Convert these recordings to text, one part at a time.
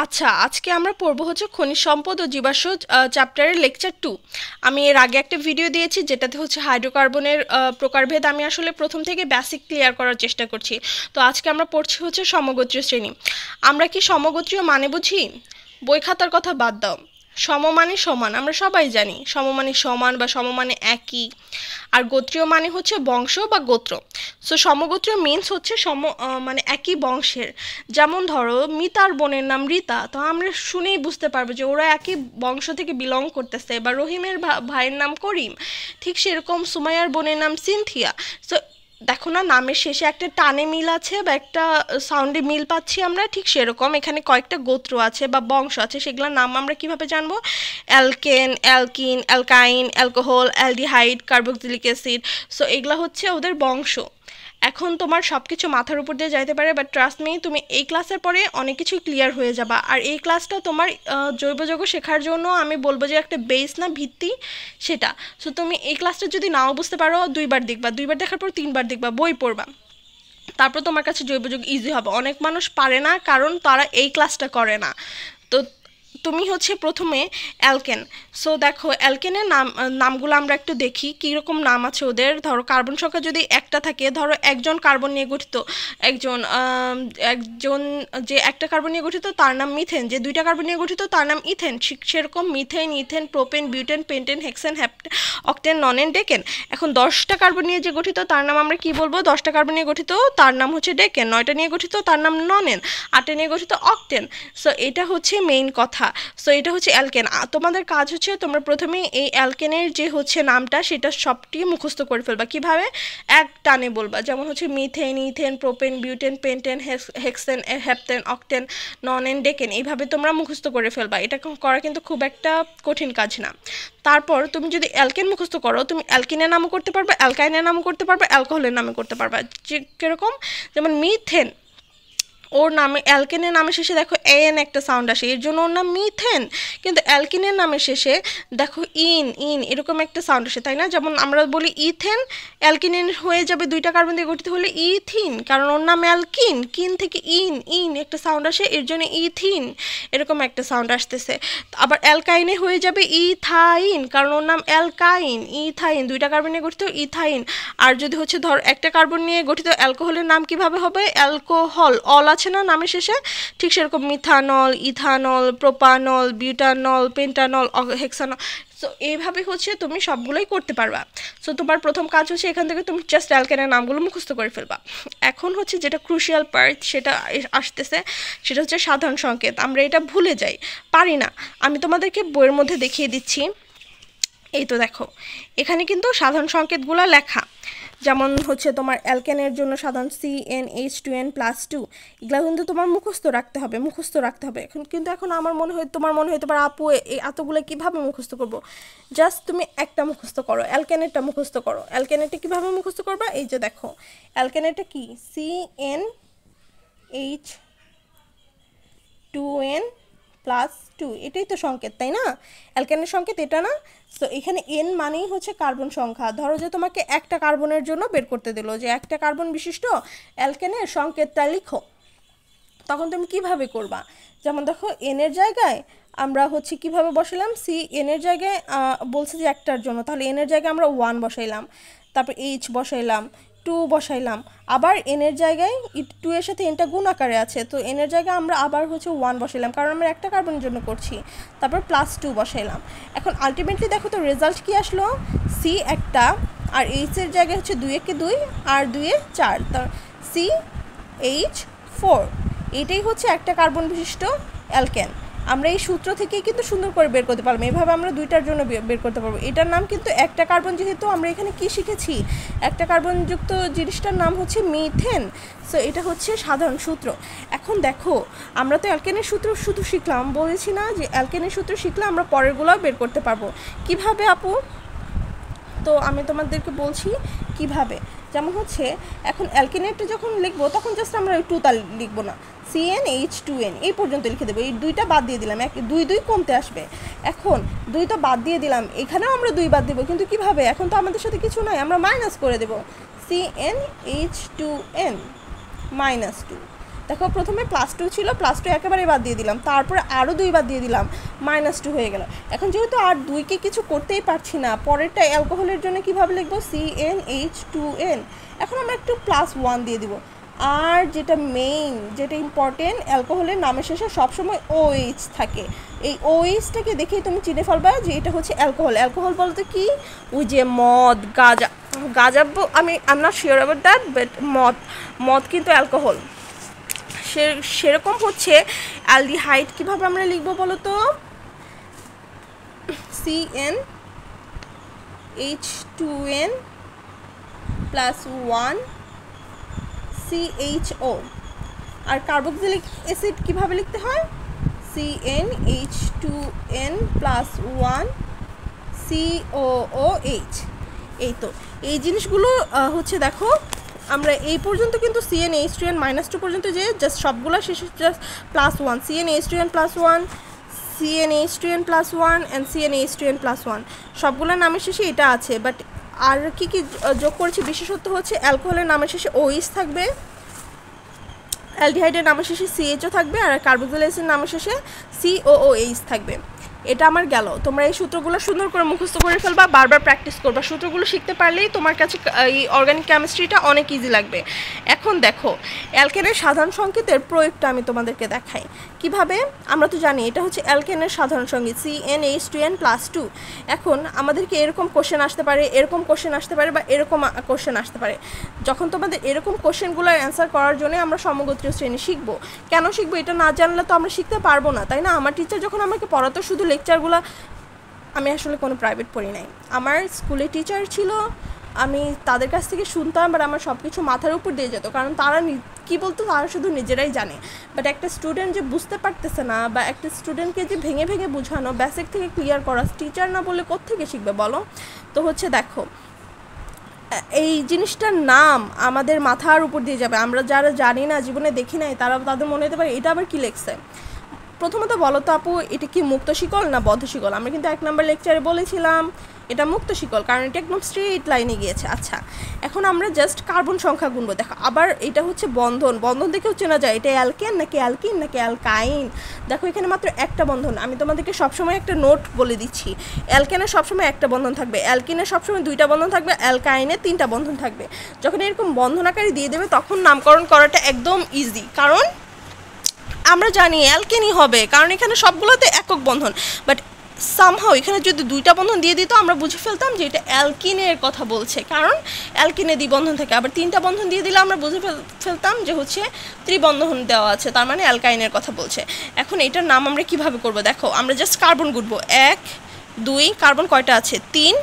আচ্ছা, আজকে আমরা পড়বো হচ্ছে খনিজ সম্পদ ও জীবাশ্ম চ্যাপ্টারের লেকচার 2। আমি এর আগে একটা ভিডিও দিয়েছি যেটাতে হচ্ছে হাইড্রোকার্বনের প্রকারভেদ আমি আসলে প্রথম থেকে বেসিক ক্লিয়ার করার চেষ্টা করছি। তো আজকে আমরা পড়ছি হচ্ছে সমগোত্রীয় শ্রেণী। আমরা কি সমগোত্রীয় মানে বুঝি? বই খাতার কথা বাদ দাও। সমমানে সমান আমরা সবাই জানি, সমমানে সমান বা সমমানে একই। আর গোত্রীয় মানে হচ্ছে বংশ বা গোত্র। সো সমগোত্রীয় মিনস হচ্ছে মানে একই বংশের। যেমন ধরো মিতার বোনের নাম রীতা, তো আমরা শুনেই বুঝতে পারবো যে ওরা একই বংশ থেকে বিলং করতেছে। বা রহিমের ভাইয়ের নাম করিম, ঠিক সেরকম সুমাইয়ার বোনের নাম সিনথিয়া। সো দেখো না, নামের শেষে একটা টানে মিল আছে বা একটা সাউন্ডে মিল পাচ্ছি আমরা, ঠিক সেরকম এখানে কয়েকটা গোত্র আছে বা বংশ আছে, সেগুলোর নাম আমরা কিভাবে জানবো? Alkane, alkyne, অ্যালকাইন, alcohol, aldehyde, carboxylic acid. So এগুলো হচ্ছে ওদের বংশ। এখন তোমার সব কিছু মাথার উপর দিয়ে যাইতে পারে, বাট ট্রাস্ট মি, তুমি এই ক্লাসের পরে অনেক কিছুই ক্লিয়ার হয়ে যাবা। আর এই ক্লাসটা তোমার জৈব যৌগ শেখার জন্য আমি বলবো যে একটা বেস না ভিত্তি সেটা। সো তুমি এই ক্লাসটা যদি নাও বুঝতে পারো, দুইবার দেখবা, দুইবার দেখার পর তিনবার দেখবা, বই পড়বা, তারপর তোমার কাছে জৈব যৌগ ইজি হবে। অনেক মানুষ পারে না কারণ তারা এই ক্লাসটা করে না। তো তুমি হচ্ছে প্রথমে অ্যালকেন। সো দেখো অ্যালকেনের নামগুলো আমরা একটু দেখি কীরকম নাম আছে ওদের। ধরো কার্বন সংখ্যা যদি একটা থাকে, ধরো একজন কার্বন নিয়ে গঠিত, একজন একজন যে একটা কার্বন নিয়ে গঠিত তার নাম মিথেন, যে দুইটা কার্বন নিয়ে গঠিত তার নাম ইথেন। ঠিক সেরকম methane, ethane, propane, butane, pentane, hexane, octane, nonane, decane. এখন 10টা কার্বন নিয়ে যে গঠিত তার নাম আমরা কি বলবো? 10টা কার্বন নিয়ে গঠিত তার নাম হচ্ছে ডেকেন। 9টা নিয়ে গঠিত তার নাম ননেন। 8টা নিয়ে গঠিত অক্টেন। সো এটা হচ্ছে মেইন কথা। সো এটা হচ্ছে অ্যালকেন। তোমাদের কাজ হচ্ছে তোমরা প্রথমে এই অ্যালকেনের যে হচ্ছে নামটা সেটা সবটি মুখস্থ করে ফেলবা। কিভাবে? এক টানে বলবা। যেমন হচ্ছে methane, ethane, propane, butane, pentane, hexane, heptane, octane, nonane, decane, এইভাবে তোমরা মুখস্থ করে ফেলবা। এটা করা কিন্তু খুব একটা কঠিন কাজ না। তারপর তুমি যদি অ্যালকেন মুখস্থ করো, তুমি অ্যালকিনের নামও করতে পারবে, অ্যালকাইনের নামও করতে পারবে, অ্যালকোহলের নামও করতে পারবে। যে কিরকম? যেমন মিথেন, ওর নামে অ্যালকেনের নামের শেষে দেখো এন একটা সাউন্ড আসে, এর জন্য ওর নাম মিথেন। কিন্তু অ্যালকিনের নামের শেষে দেখো ইন ইন এরকম একটা সাউন্ড আসে, তাই না? যেমন আমরা বলি ইথেন, অ্যালকিনের হয়ে যাবে দুইটা কার্বন দিয়ে গঠিত হলে ইথিন, কারণ ওর নাম অ্যালকিন। কিন থেকে ইন ইন একটা সাউন্ড আসে, এর জন্য ইথিন এরকম একটা সাউন্ড আসতেছে। আবার অ্যালকাইনে হয়ে যাবে ইথাইন, কারণ ওর নাম অ্যালকাইন। ইথাইন দুইটা কার্বন নিয়ে গঠিত ইথাইন। আর যদি হচ্ছে ধর একটা কার্বন নিয়ে গঠিত অ্যালকোহলের নাম কিভাবে হবে? অ্যালকোহল, অল আছে না নামের শেষে, ঠিক সেরকম methanol, ethanol, propanol, butanol, pentanol, hexanol. So এইভাবে হচ্ছে তুমি সবগুলোই করতে পারবা। সো তোমার প্রথম কাজ হচ্ছে এখান থেকে তুমি জাস্ট অ্যালকেনের নামগুলো মুখস্থ করে ফেলবা। এখন হচ্ছে যেটা ক্রুশিয়াল পার্ট সেটা আসতেছে, সেটা হচ্ছে সাধারণ সংকেত। আমরা এটা ভুলে যাই, পারি না। আমি তোমাদেরকে বইয়ের মধ্যে দেখিয়ে দিচ্ছি। এই তো দেখো, এখানে কিন্তু সাধারণ সংকেতগুলো লেখা। যেমন হচ্ছে তোমার অ্যালকেনের জন্য সাধারণ CnH2n+2, এগুলো কিন্তু তোমার মুখস্থ রাখতে হবে, মুখস্থ রাখতে হবে। এখন আমার মনে হয়, তোমার মনে হতে পারে আপু এই এতগুলো কীভাবে মুখস্থ করব? জাস্ট তুমি একটা মুখস্থ করো, অ্যালকেনেরটা মুখস্থ করো। অ্যালকেনেরটা কীভাবে মুখস্থ করবা? এই যে দেখো, অ্যালকেনেরটা কি? CnH2n+2, এটাই তো সংকেত, তাই না? অ্যালকেনের সংকেত এটা না? সো এখানে এন মানেই হচ্ছে কার্বন সংখ্যা। ধরো যে তোমাকে একটা কার্বনের জন্য বের করতে দিল যে একটা কার্বন বিশিষ্ট অ্যালকেনের সংকেতটা লিখো, তখন তুমি কিভাবে করবা? যেমন দেখো এনের জায়গায় আমরা হচ্ছে কিভাবে বসালাম? এনের জায়গায় বলছে যে একটার জন্য, তাহলে এনের জায়গায় আমরা 1 বসাইলাম, তারপর এইচ বসাইলাম, 2 বসাইলাম, আবার এনের জায়গায় 2 এর সাথে এনটা গুণ আকারে আছে, তো এনের জায়গায় আমরা আবার হচ্ছে 1 বসাইলাম, কারণ আমরা একটা কার্বনের জন্য করছি, তারপর +2 বসাইলাম। এখন আলটিমেটলি দেখো তো রেজাল্ট কি আসলো? সি একটা, আর এইচের জায়গায় হচ্ছে 2 একে 2 আর 2 এ 4, তার CH4। এটাই হচ্ছে একটা কার্বন বিশিষ্ট অ্যালকেন। আমরা এই সূত্র থেকেই কিন্তু সুন্দর করে বের করতে পারবো। এভাবে আমরা দুইটার জন্য বের করতে পারবো। এটার নাম কিন্তু একটা কার্বন, যেহেতু আমরা এখানে কি শিখেছি? একটা কার্বনযুক্ত জিনিসটার নাম হচ্ছে মিথেন। সো এটা হচ্ছে সাধারণ সূত্র। এখন দেখো, আমরা তো অ্যালকেনের সূত্র শুধু শিখলাম, বলেছি না যে অ্যালকেনের সূত্র শিখলে আমরা পরেরগুলোও বের করতে পারবো। কিভাবে আপু? তো আমি তোমাদেরকে বলছি কিভাবে। যেমন হচ্ছে এখন অ্যালকেনেটটা যখন লিখবো তখন জাস্ট আমরা ওই 2টা লিখবো না, CnH2n এই পর্যন্ত লিখে দেবো। এই 2টা বাদ দিয়ে দিলাম, 2 2 কমতে আসবে। এখন 2টা বাদ দিয়ে দিলাম, এখানেও আমরা 2 বাদ দেবো, কিন্তু কিভাবে? এখন তো আমাদের সাথে কিছু নয়, আমরা মাইনাস করে দেবো, CnH2n -2। দেখো প্রথমে +2 ছিল, +2 একেবারে বাদ দিয়ে দিলাম, তারপরে আরও 2 বাদ দিয়ে দিলাম, -2 হয়ে গেল। এখন যেহেতু আর 2কে কিছু করতেই পারছি না, পরেরটা অ্যালকোহলের জন্য কীভাবে লিখবো, CnH2n। এখন আমরা একটু +1 দিয়ে দিব। আর যেটা মেইন, যেটা ইম্পর্টেন্ট, অ্যালকোহলের নামের শেষে সবসময় OH থাকে। এই OHটাকে দেখেই তুমি চিনে ফেলবা যে এটা হচ্ছে অ্যালকোহল। অ্যালকোহল বলতে কি, ওই যে মদ, গাঁজা, I am not sure about that, but মদ কিন্তু অ্যালকোহল। সেরকম হচ্ছে অ্যালডিহাইড কীভাবে আমরা লিখবো বলো তো, CnH2n +1 CHO। আর কার্বক্সিলিক অ্যাসিড কীভাবে লিখতে হয়, CnH2n +1 COOH। এই তো এই জিনিসগুলো হচ্ছে দেখো আমরা এই পর্যন্ত কিন্তু CnH2n -2 পর্যন্ত যে জাস্ট সবগুলো শেষে just +1, CnH2n +1, CnH2n +1 and CnH2n +1 সবগুলোর নামের শেষে এটা আছে। বাট আর কি কি যোগ করেছি, বিশেষত্ব হচ্ছে অ্যালকোহলের নামের শেষে OH থাকবে, অ্যালডিহাইডের নামের শেষে CHO থাকবে, আর কার্বক্সিলিক অ্যাসিডের নামের শেষে COOH থাকবে। এটা আমার গেল। তোমরা এই সূত্রগুলো সুন্দর করে মুখস্থ করে ফেলবা, বারবার প্র্যাকটিস করবা। সূত্রগুলো শিখতে পারলেই তোমার কাছে এই অর্গানিক কেমিস্ট্রিটা অনেক ইজি লাগবে। এখন দেখো অ্যালকেনের সাধারণ সংকেতের প্রয়োগটা আমি তোমাদেরকে দেখাই কিভাবে। আমরা তো জানি এটা হচ্ছে অ্যালকেনের সাধারণ সংকেত CnH2n +2। এখন আমাদেরকে এরকম কোশ্চেন আসতে পারে, এরকম কোশ্চেন আসতে পারে, বা এরকম কোশ্চেন আসতে পারে। যখন তোমাদের এরকম কোশ্চেনগুলোর অ্যান্সার করার জন্য আমরা সমগোত্রীয় শ্রেণী শিখবো। কেন শিখবো, এটা না জানলে তো আমরা শিখতে পারবো না, তাই না? আমার টিচার যখন আমাকে পড়াতো শুধু লেকচারগুলো, আমি আসলে কোনো প্রাইভেট পড়ি নাই, আমার স্কুলে টিচার ছিল, আমি তাদের কাছ থেকে শুনতাম, বাট আমার সব কিছু মাথার উপর দিয়ে যেত, কারণ তারা কী বলতো তারা শুধু নিজেরাই জানে। বাট একটা স্টুডেন্ট যে বুঝতে পারতেছে না, বা একটা স্টুডেন্টকে যে ভেঙে ভেঙে বোঝানো, বেসিক থেকে ক্লিয়ার করা, টিচার না বললে কোত্থেকে শিখবে বলো? তো হচ্ছে দেখো এই জিনিসটার নাম আমাদের মাথার উপর দিয়ে যাবে। আমরা যারা জানি না, জীবনে দেখি নাই, তাদের মনে হতে পারে এটা আবার কী লেখছে। প্রথমত বলো তো আপু, এটা কি মুক্ত শিকল না বদ্ধ শিকল? আমরা কিন্তু 1 নম্বর লেকচারে বলেছিলাম এটা মুক্ত শিকল, কারণ এটা একদম স্ট্রেট লাইনে গিয়েছে। আচ্ছা, এখন আমরা জাস্ট কার্বন সংখ্যা গুনবো। দেখো আবার এটা হচ্ছে বন্ধন, বন্ধন দেখেও চেনা যায় এটা অ্যালকেন নাকি অ্যালকিন নাকি অ্যালকাইন। দেখো এখানে মাত্র একটা বন্ধন। আমি তোমাদেরকে সবসময় একটা নোট বলে দিচ্ছি, অ্যালকেনের সবসময় একটা বন্ধন থাকবে, অ্যালকিনের সবসময় 2টা বন্ধন থাকবে, অ্যালকাইনের 3টা বন্ধন থাকবে। যখন এরকম বন্ধন আকারে দিয়ে দেবে তখন নামকরণ করাটা একদম ইজি, কারণ আমরা জানি অ্যালকেনই হবে, কারণ এখানে সবগুলোতে একক বন্ধন। বাট সামহাও এখানে যদি 2টা বন্ধন দিয়ে দিত আমরা বুঝে ফেলতাম যে এটা অ্যালকিনের কথা বলছে, কারণ অ্যালকিনে দ্বিবন্ধন থাকে। আবার 3টা বন্ধন দিয়ে দিলে আমরা বুঝে ফেলতাম যে হচ্ছে ত্রিবন্ধন দেওয়া আছে, তার মানে অ্যালকাইনের কথা বলছে। এখন এটার নাম আমরা কিভাবে করব, দেখো আমরা জাস্ট কার্বন গুনবো। 1 2 কার্বন কয়টা আছে, 3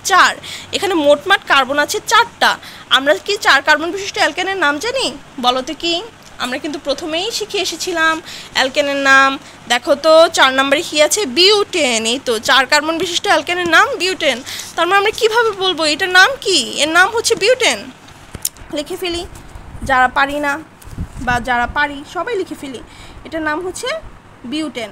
4। এখানে মোটমাট কার্বন আছে 4টা। আমরা কি 4 কার্বন বিশিষ্ট অ্যালকেনের নাম জানি? বলো তো কি? আমরা কিন্তু প্রথমেই শিখে এসেছিলাম অ্যালকেনের নাম। দেখো তো 4 নম্বরে কী আছে, বিউটেন। এই তো 4 কার্বন বিশিষ্ট অ্যালকেনের নাম বিউটেন। তার মানে আমরা কীভাবে বলবো এটার নাম কি? এর নাম হচ্ছে বিউটেন। লিখে ফেলি, যারা পারি না বা যারা পারি সবাই লিখে ফেলি, এটার নাম হচ্ছে বিউটেন।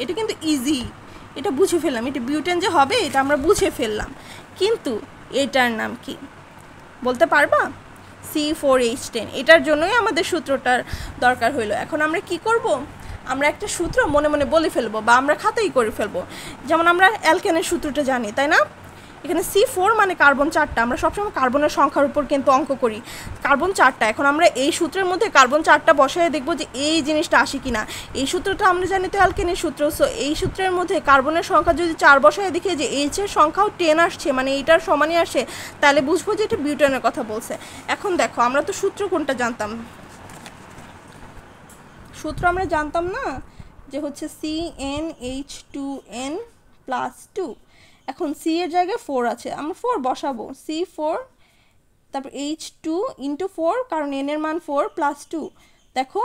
এটা কিন্তু ইজি, এটা বুঝে ফেললাম, এটা বিউটেন যে হবে এটা আমরা বুঝে ফেললাম। কিন্তু এটার নাম কি বলতে পারবা? C4H10। এটার জন্যই আমাদের সূত্রটার দরকার হইলো। এখন আমরা কি করব, আমরা একটা সূত্র মনে মনে বলে ফেলবো, বা আমরা খাতাই করে ফেলবো। যেমন আমরা অ্যালকেনের সূত্রটা জানি, তাই না? এখানে C4 মানে কার্বন 4টা। আমরা সবসময় কার্বনের সংখ্যার উপর কিন্তু অঙ্ক করি, কার্বন 4টা। এখন আমরা এই সূত্রের মধ্যে কার্বন 4টা বসায় দেখবো যে এই জিনিসটা আসে কিনা। এই সূত্রটা আমরা জানি তো অ্যালকেনের সূত্র। সো এই সূত্রের মধ্যে কার্বনের সংখ্যা যদি 4 বসায় দেখি যে H এর সংখ্যাও 10 আসছে, মানে এইটার সমানই আসে, তাহলে বুঝবো যে এটা বিউটেনের কথা বলছে। এখন দেখো আমরা তো সূত্র কোনটা জানতাম, সূত্র আমরা জানতাম না যে হচ্ছে CnH2n +2। এখন C এর জায়গায় 4 আছে, আমরা 4 বসাবো, C4 তারপর H2 × 4, কারণ n এর মান 4 +2। দেখো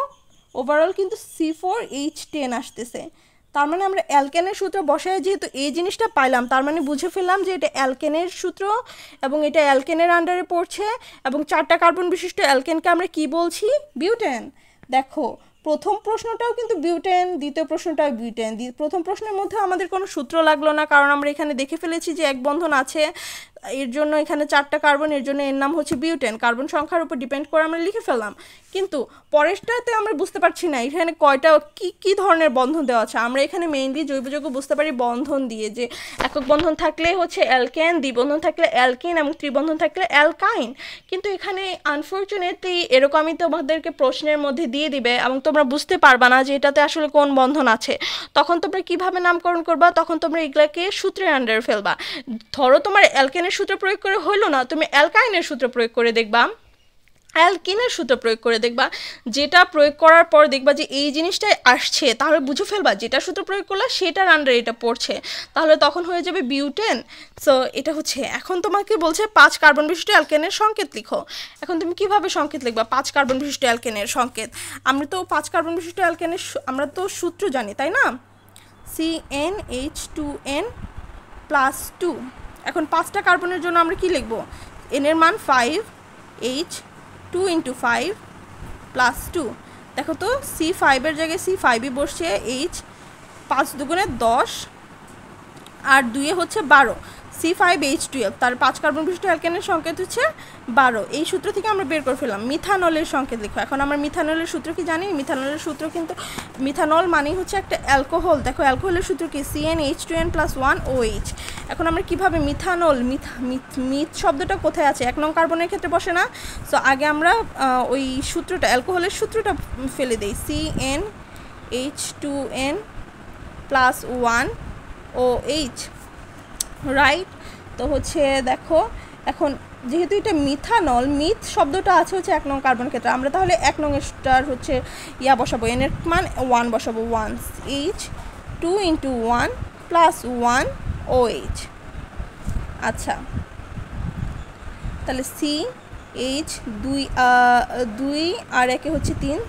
ওভারঅল কিন্তু C4H10 আসতেছে। তার মানে আমরা অ্যালকেনের সূত্র বসায় যেহেতু এই জিনিসটা পাইলাম, তার মানে বুঝে ফেললাম যে এটা অ্যালকেনের সূত্র এবং এটা অ্যালকেনের আন্ডারে পড়ছে, এবং 4টা কার্বন বিশিষ্ট অ্যালকেনকে আমরা কি বলছি? বিউটেন। দেখো প্রথম প্রশ্নটাও কিন্তু বিউটেন, দ্বিতীয় প্রশ্নটাও বিউটেন। প্রথম প্রশ্নের মধ্যে আমাদের কোনো সূত্র লাগলো না, কারণ আমরা এখানে দেখে ফেলেছি যে এক বন্ধন আছে, এর জন্য এখানে 4টা কার্বন, এর জন্য এর নাম হচ্ছে বিউটেন। কার্বন সংখ্যার উপর ডিপেন্ড করে আমরা লিখে ফেললাম, কিন্তু পরেরটাতে আমরা বুঝতে পারছি না এখানে কয়টা কি ধরনের বন্ধন দেওয়া আছে। আমরা এখানে মেইনলি জৈব যৌগ বুঝতে পারি বন্ধন দিয়ে, যে একক বন্ধন থাকলে হচ্ছে অ্যালকেন, দ্বিবন্ধন থাকলে অ্যালকিন এবং ত্রিবন্ধন থাকলে অ্যালকাইন। কিন্তু এখানে আনফর্চুনেটলি এরকমই তোমাদেরকে প্রশ্নের মধ্যে দিয়ে দিবে এবং তোমরা বুঝতে পারবা না যে এটাতে আসলে কোন বন্ধন আছে। তখন তোমরা কিভাবে নামকরণ করবা, তখন তোমরা এগুলাকে সূত্রের আন্ডারে ফেলবা। ধরো তোমার অ্যালকেনের সূত্র প্রয়োগ করে হইলো না, তুমি অ্যালকাইনের সূত্র প্রয়োগ করে দেখবা, অ্যালকিনের সূত্র প্রয়োগ করে দেখবা, যেটা প্রয়োগ করার পর দেখবা যে এই জিনিসটাই আসছে, তাহলে বুঝে ফেলবা যেটা সূত্র প্রয়োগ করলে সেটার আন্ডারে এটা পড়ছে, তাহলে তখন হয়ে যাবে বিউটেন। সো এটা হচ্ছে, এখন তোমাকে বলছে 5 কার্বন বিশিষ্ট অ্যালকেনের সংকেত লিখো। এখন তুমি কিভাবে সংকেত লিখবা 5 কার্বন বিশিষ্ট অ্যালকেনের সংকেত? আমরা তো 5 কার্বন বিশিষ্ট অ্যালকেনের আমরা তো সূত্র জানি, তাই না? CnH2n+2। এখন 5টা কার্বনের জন্য আমরা কি লিখব? n এর মান 5, H 2 × 5 + 2। দেখো তো C5 এর জায়গায় C5ই বসছে, H 5 দুগুণে 10 আর 2 হচ্ছে 12, C5H12, তার 5 কার্বন বিশিষ্ট অ্যালকেনের সংকেত হচ্ছে 12। এই সূত্র থেকে আমরা বের করে ফেললাম। মিথানলের সংকেত লিখো। এখন আমরা মিথানলের সূত্র কি জানি? মিথানলের সূত্র কিন্তু, মিথানল মানেই হচ্ছে একটা অ্যালকোহল। দেখো অ্যালকোহলের সূত্র কি? CnH2n+1OH। এখন আমরা কিভাবে মিথানল, মিথ শব্দটা কোথায় আছে? 1 নং কার্বনের ক্ষেত্রে বসে না? সো আগে আমরা ওই সূত্রটা, অ্যালকোহলের সূত্রটা ফেলে দেই। CnH2n+1OH, right? তো হচ্ছে দেখো, এখন যেহেতু এটা মিথানল, মিথ শব্দটা আছে হচ্ছে 1 নং কার্বনের ক্ষেত্রে, আমরা তাহলে 1 নং স্টার হচ্ছে বসাবো, n এর মান 1 বসাবো, 1 H 2 × 1 + 1 OH। আচ্ছা, তাহলে CH 2 আর 1 হচ্ছে 3,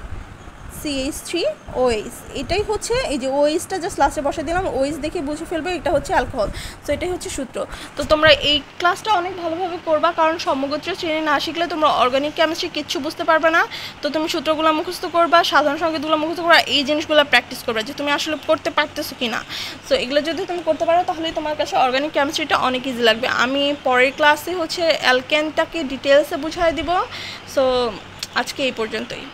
CH3OH। এটাই হচ্ছে, এই যে OH-টা জাস্ট লাস্টে বসে দিলাম, OH দেখে বুঝে ফেলবে এটা হচ্ছে অ্যালকোহল। সো এটাই হচ্ছে সূত্র। তো তোমরা এই ক্লাসটা অনেক ভালোভাবে করবা, কারণ সমগোত্র শ্রেণী না শিখলে তোমরা অর্গানিক কেমিস্ট্রি কিচ্ছু বুঝতে পারবে না। তো তুমি সূত্রগুলো মুখস্থ করবা, সাধারণ সংকেতগুলো মুখস্থ করবা, এই জিনিসগুলো প্র্যাকটিস করবা যে তুমি আসলে করতে পারতেছো কি না। সো এগুলো যদি তুমি করতে পারো তাহলে তোমার কাছে অর্গানিক কেমিস্ট্রিটা অনেক ইজি লাগবে। আমি পরের ক্লাসে হচ্ছে অ্যালকেনটাকে ডিটেলসে বুঝাই দিব। সো আজকে এই পর্যন্তই।